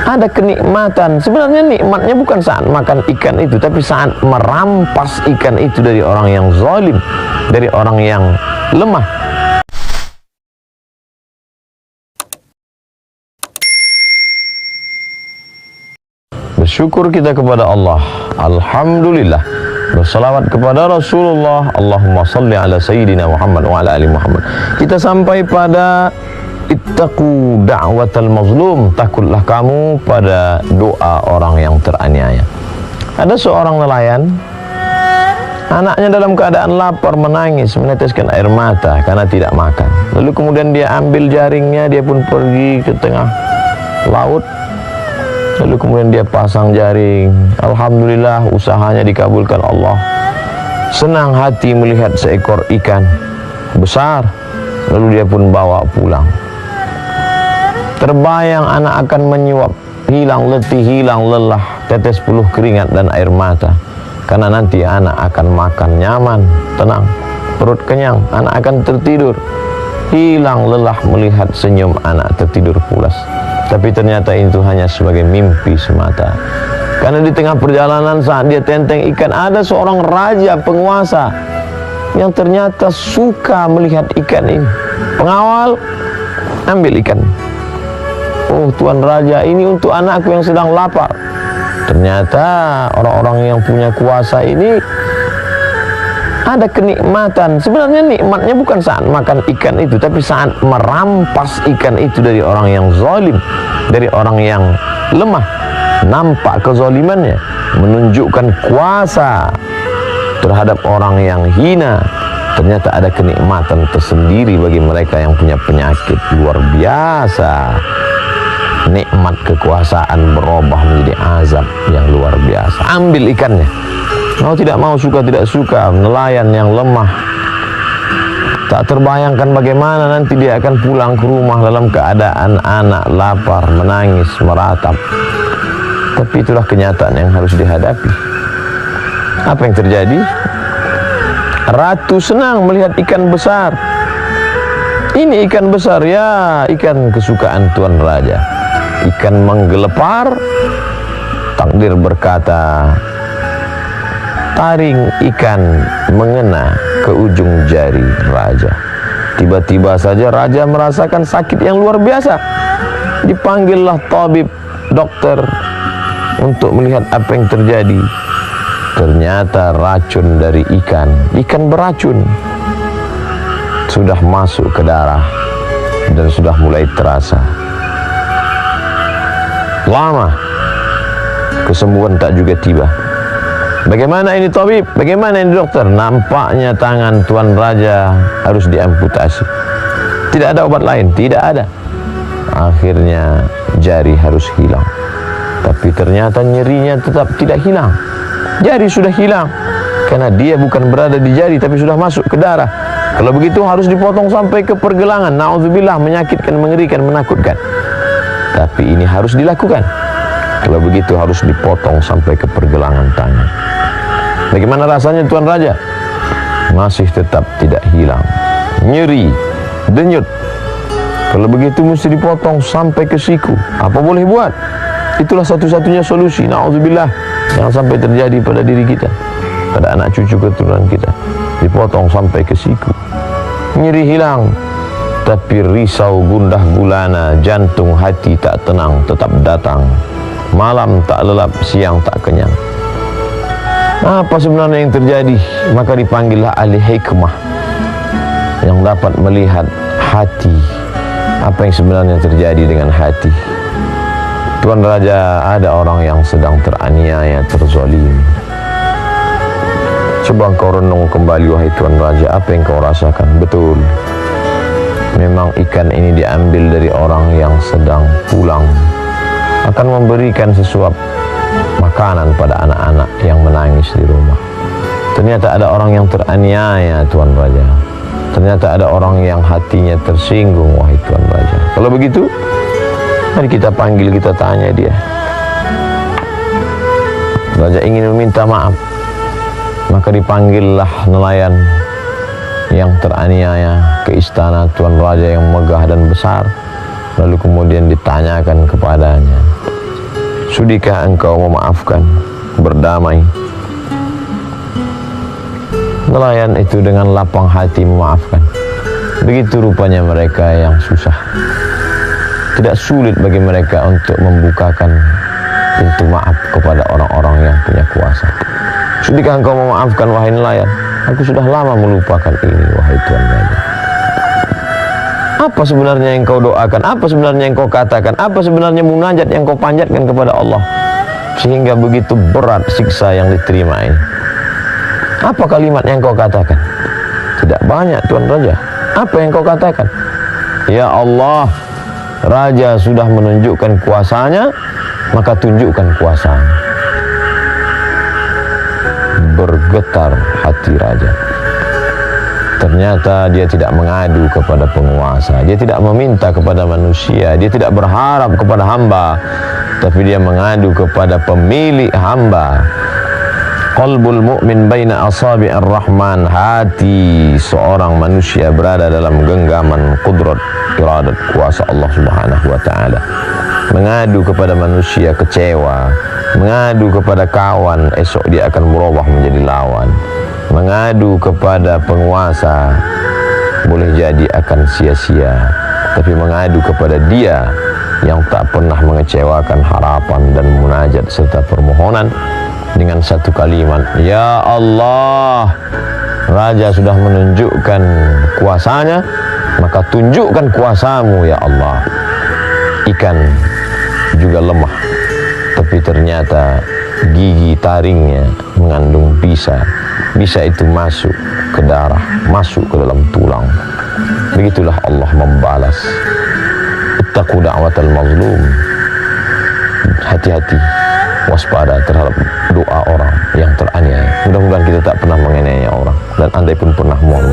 ada kenikmatan. Sebenarnya nikmatnya bukan saat makan ikan itu, tapi saat merampas ikan itu dari orang yang zalim, dari orang yang lemah. Bersyukur kita kepada Allah, alhamdulillah. Bersalawat kepada Rasulullah, Allahumma salli ala Sayyidina Muhammad wa ala ali Muhammad. Kita sampai pada ittaqu da'watal mazlum, takutlah kamu pada doa orang yang teraniaya. Ada seorang nelayan, anaknya dalam keadaan lapar menangis, meneteskan air mata karena tidak makan. Lalu kemudian dia ambil jaringnya, dia pun pergi ke tengah laut. Lalu kemudian dia pasang jaring. Alhamdulillah, usahanya dikabulkan Allah. Senang hati melihat seekor ikan besar. Lalu dia pun bawa pulang. Terbayang anak akan menyuap, hilang letih, hilang lelah, tetes peluh keringat dan air mata. Karena nanti anak akan makan nyaman, tenang, perut kenyang, anak akan tertidur. Hilang lelah melihat senyum anak tertidur pulas. Tapi ternyata itu hanya sebagai mimpi semata. Karena di tengah perjalanan saat dia tenteng ikan, ada seorang raja penguasa yang ternyata suka melihat ikan ini. Pengawal, ambil ikan. Oh Tuan Raja, ini untuk anakku yang sedang lapar. Ternyata orang-orang yang punya kuasa ini ada kenikmatan. Sebenarnya nikmatnya bukan saat makan ikan itu, tapi saat merampas ikan itu dari orang yang zalim, dari orang yang lemah. Nampak kezalimannya, menunjukkan kuasa terhadap orang yang hina. Ternyata ada kenikmatan tersendiri bagi mereka yang punya penyakit luar biasa. Nikmat kekuasaan berubah menjadi azab yang luar biasa. Ambil ikannya. Mau tidak mau, suka tidak suka, nelayan yang lemah tak terbayangkan bagaimana nanti dia akan pulang ke rumah dalam keadaan anak lapar, menangis, meratap. Tapi itulah kenyataan yang harus dihadapi. Apa yang terjadi? Ratu senang melihat ikan besar. Ini ikan besar, ya, ikan kesukaan Tuan Raja. Ikan menggelepar. Takdir berkata, taring ikan mengena ke ujung jari raja. Tiba-tiba saja raja merasakan sakit yang luar biasa. Dipanggillah tabib, dokter, untuk melihat apa yang terjadi. Ternyata racun dari ikan beracun, sudah masuk ke darah dan sudah mulai terasa. Lama kesembuhan tak juga tiba. Bagaimana ini tabib? Bagaimana ini dokter? Nampaknya tangan Tuan Raja harus diamputasi. Tidak ada obat lain, tidak ada. Akhirnya jari harus hilang. Tapi ternyata nyerinya tetap tidak hilang. Jari sudah hilang karena dia bukan berada di jari, tapi sudah masuk ke darah. Kalau begitu harus dipotong sampai ke pergelangan. Na'udzubillah, menyakitkan, mengerikan, menakutkan. Tapi ini harus dilakukan. Kalau begitu harus dipotong sampai ke pergelangan tangan. Bagaimana rasanya Tuan Raja? Masih tetap tidak hilang. Nyeri, denyut. Kalau begitu mesti dipotong sampai ke siku. Apa boleh buat? Itulah satu-satunya solusi. Na'udzubillah, jangan sampai terjadi pada diri kita, pada anak cucu keturunan kita. Dipotong sampai ke siku. Nyeri hilang, tapi risau, gundah gulana, jantung, hati tak tenang, tetap datang. Malam tak lelap, siang tak kenyang. Apa sebenarnya yang terjadi? Maka dipanggillah ahli hikmah yang dapat melihat hati. Apa yang sebenarnya terjadi dengan hati? Tuan Raja, ada orang yang sedang teraniaya, terzalim. Coba kau renung kembali, wahai Tuan Raja, apa yang kau rasakan? Betul, memang ikan ini diambil dari orang yang sedang pulang, akan memberikan sesuap makanan pada anak-anak yang menangis di rumah. Ternyata ada orang yang teraniaya, Tuan Raja. Ternyata ada orang yang hatinya tersinggung, wahai Tuan Raja. Kalau begitu, mari kita panggil, kita tanya dia. Raja ingin meminta maaf. Maka dipanggillah nelayan yang teraniaya ke istana Tuan Raja yang megah dan besar. Lalu kemudian ditanyakan kepadanya, Sudikah engkau memaafkan, berdamai? Nelayan itu dengan lapang hati memaafkan. Begitu rupanya mereka yang susah. Tidak sulit bagi mereka untuk membukakan pintu maaf kepada orang-orang yang punya kuasa. Sudikah engkau memaafkan, wahai nelayan? Aku sudah lama melupakan ini, wahai Tuan Raja. Apa sebenarnya yang kau doakan? Apa sebenarnya yang kau katakan? Apa sebenarnya munajat yang kau panjatkan kepada Allah sehingga begitu berat siksa yang diterima ini? Apa kalimat yang kau katakan? Tidak banyak, Tuan Raja. Apa yang kau katakan? Ya Allah, Raja sudah menunjukkan kuasanya, maka tunjukkan kuasanya. Bergetar hati Raja. Ternyata dia tidak mengadu kepada penguasa, dia tidak meminta kepada manusia, dia tidak berharap kepada hamba, tapi dia mengadu kepada pemilik hamba. Qalbul mu'min baina asabi'ir rahman, hati seorang manusia berada dalam genggaman qudrat, iradat, kuasa Allah Subhanahu wa taala. Mengadu kepada manusia kecewa, mengadu kepada kawan esok dia akan berubah menjadi lawan. Mengadu kepada penguasa boleh jadi akan sia-sia, tapi mengadu kepada dia yang tak pernah mengecewakan harapan dan munajat serta permohonan dengan satu kalimat, ya Allah, Raja sudah menunjukkan kuasanya, maka tunjukkan kuasamu ya Allah. Ikan juga lemah, tapi ternyata gigi taringnya mengandung bisa. Bisa itu masuk ke darah, masuk ke dalam tulang. Begitulah Allah membalas. Ittaqu da'watal mazlum. Hati-hati, waspada terhadap doa orang yang teraniaya. Mudah-mudahan kita tak pernah menganiaya orang, dan andai pun pernah mohon